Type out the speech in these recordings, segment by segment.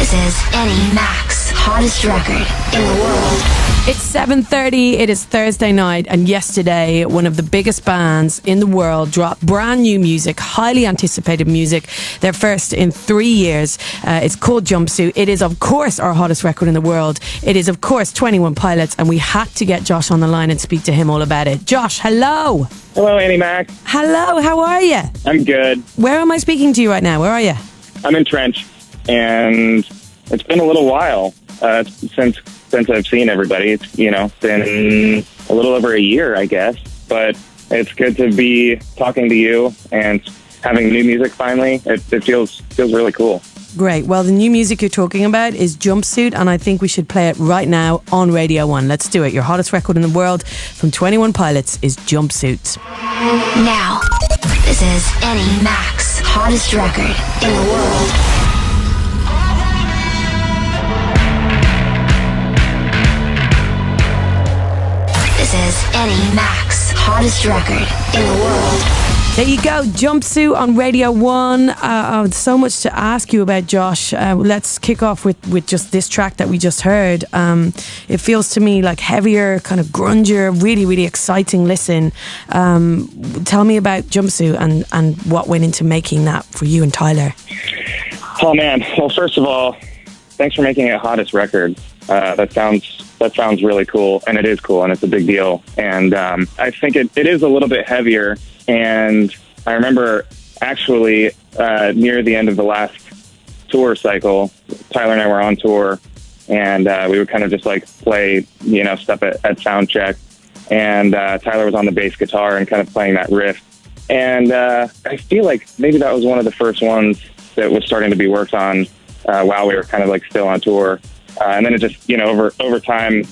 This is Eddie Mac's hottest record in the world. It's 7:30, it is Thursday night, and yesterday one of the biggest bands in the world dropped brand new music, highly anticipated music, their first in 3 years. It's called Jumpsuit. It is of course our hottest record in the world. It is of course 21 Pilots, and we had to get Josh on the line and speak to him all about it. Josh, hello. Hello, Annie Mac. Hello, how are you? I'm good. Where am I speaking to you right now? Where are you? I'm in Trench, and it's been a little while since I've seen everybody. It's, been a little over a year, I guess. But it's good to be talking to you and having new music finally. It feels really cool. Great. Well, the new music you're talking about is Jumpsuit, and I think we should play it right now on Radio 1. Let's do it. Your hottest record in the world from 21 Pilots is Jumpsuit. Now, this is Eddie Mac's hottest record in the world. This is Eddie Mac's hottest record in the world. There you go, Jumpsuit on Radio 1. So much to ask you about, Josh. Let's kick off with just this track that we just heard. It feels to me like heavier, kind of grungier, really, really exciting listen. Tell me about Jumpsuit and what went into making that for you and Tyler. Oh, man. Well, first of all, thanks for making it hottest record. That sounds really cool, and it is cool, and it's a big deal. And I think it is a little bit heavier. And I remember actually near the end of the last tour cycle, Tyler and I were on tour, and we would kind of just like play, stuff at sound check. And Tyler was on the bass guitar and kind of playing that riff. And I feel like maybe that was one of the first ones that was starting to be worked on while we were kind of like still on tour. And then it just, over time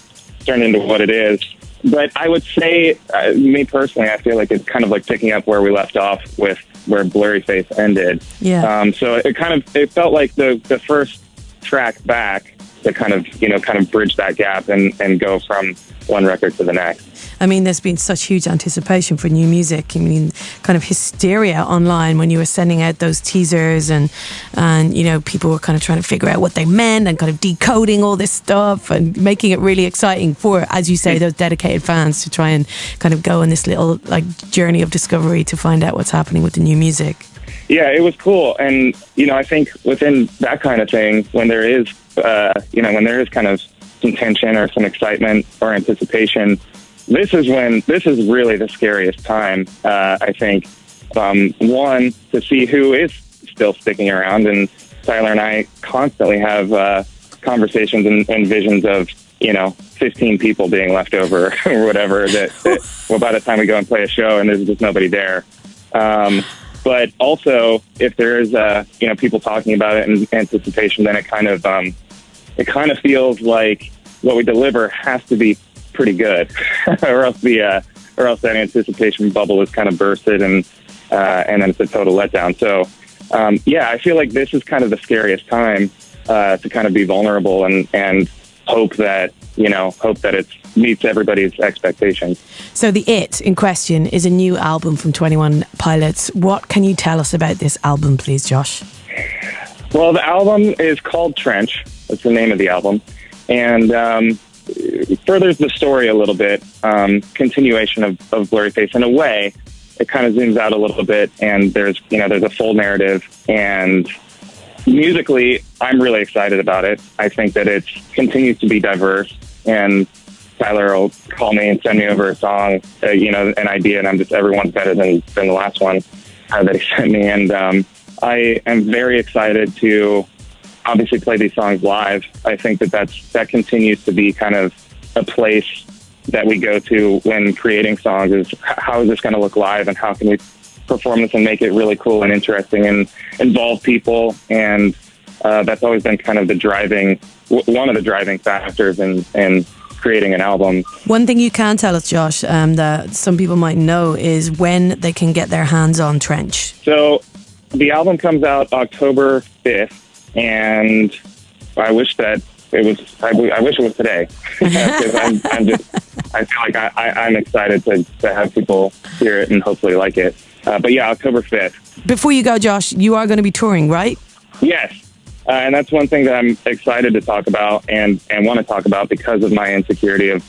turned into what it is. But I would say, me personally, I feel like it's kind of like picking up where we left off with where Blurry Face ended. Yeah. So it felt like the first track back to kind of bridge that gap and go from one record to the next. I mean, there's been such huge anticipation for new music. I mean, kind of hysteria online when you were sending out those teasers and people were kind of trying to figure out what they meant and kind of decoding all this stuff and making it really exciting for, as you say, those dedicated fans to try and kind of go on this little like journey of discovery to find out what's happening with the new music. Yeah, it was cool. And, I think within that kind of thing, when there is, kind of some tension or some excitement or anticipation, this is really the scariest time, I think. One, to see who is still sticking around, and Tyler and I constantly have conversations and visions of 15 people being left over or whatever that by the time we go and play a show and there's just nobody there. But also, if there is people talking about it in anticipation, then it kind of feels like what we deliver has to be pretty good, or else that anticipation bubble is kind of bursted and then it's a total letdown. So I feel like this is kind of the scariest time to kind of be vulnerable and hope that it meets everybody's expectations. So the It in question is a new album from 21 Pilots. What can you tell us about this album, please, Josh? Well, the album is called Trench. That's the name of the album. And furthers the story a little bit, continuation of Blurry Face. In a way, it kind of zooms out a little bit, and there's a full narrative. And musically, I'm really excited about it. I think that it continues to be diverse, and Tyler will call me and send me over a song, an idea, and I'm just, everyone's better than the last one that he sent me. And I am very excited to obviously play these songs live. I think that continues to be kind of a place that we go to when creating songs, is how is this going to look live, and how can we perform this and make it really cool and interesting and involve people. And that's always been kind of one of the driving factors in creating an album. One thing you can tell us, Josh, that some people might know is when they can get their hands on Trench. So the album comes out October 5th. And I wish that it was. I wish it was today, because I feel like I'm excited to have people hear it and hopefully like it. But yeah, October 5th. Before you go, Josh, you are going to be touring, right? Yes. And that's one thing that I'm excited to talk about and want to talk about because of my insecurity of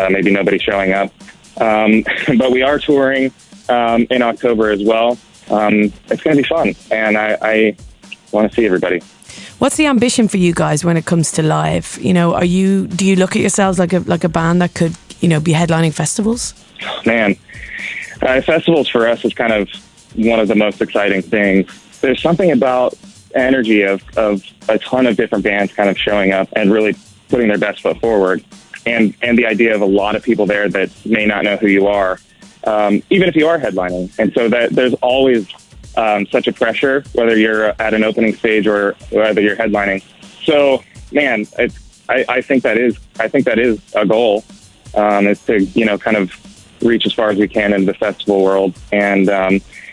maybe nobody showing up. But we are touring in October as well. It's going to be fun, and I want to see everybody. What's the ambition for you guys when it comes to live? You know, do you look at yourselves like a band that could, you know, be headlining festivals? Man, festivals for us is kind of one of the most exciting things. There's something about energy of a ton of different bands kind of showing up and really putting their best foot forward, and the idea of a lot of people there that may not know who you are, even if you are headlining. And so that there's always such a pressure, whether you're at an opening stage or whether you're headlining. So, man, I think that is a goal, is to, you know, kind of reach as far as we can in the festival world, and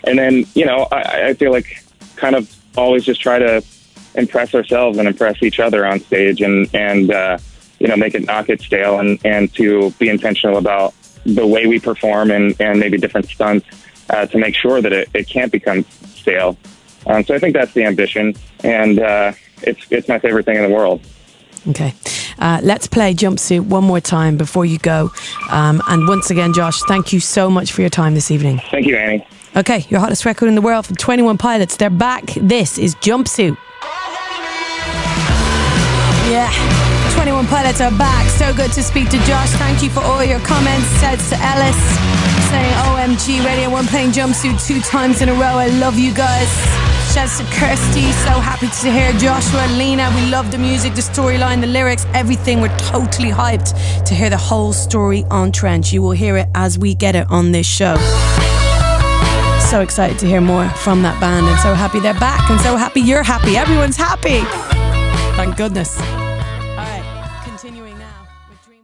then, you know, I feel like kind of always just try to impress ourselves and impress each other on stage, and you know, not get stale, and to be intentional about the way we perform and maybe different stunts to make sure that it can't become stale. So I think that's the ambition, and it's my favorite thing in the world. Okay. Let's play Jumpsuit one more time before you go. And once again, Josh, thank you so much for your time this evening. Thank you, Annie. Okay, your hottest record in the world from 21 Pilots. They're back. This is Jumpsuit. Yeah. 21 Pilots are back. So good to speak to Josh. Thank you for all your comments. Shouts to Ellis saying OMG Radio 1 playing Jumpsuit 2 times in a row. I love you guys. Shouts to Kirsty. So happy to hear Joshua, Lena. We love the music, the storyline, the lyrics, everything. We're totally hyped to hear the whole story on Trench. You will hear it as we get it on this show. So excited to hear more from that band, and so happy they're back, and so happy you're happy. Everyone's happy. Thank goodness. All right, continuing now with Dream.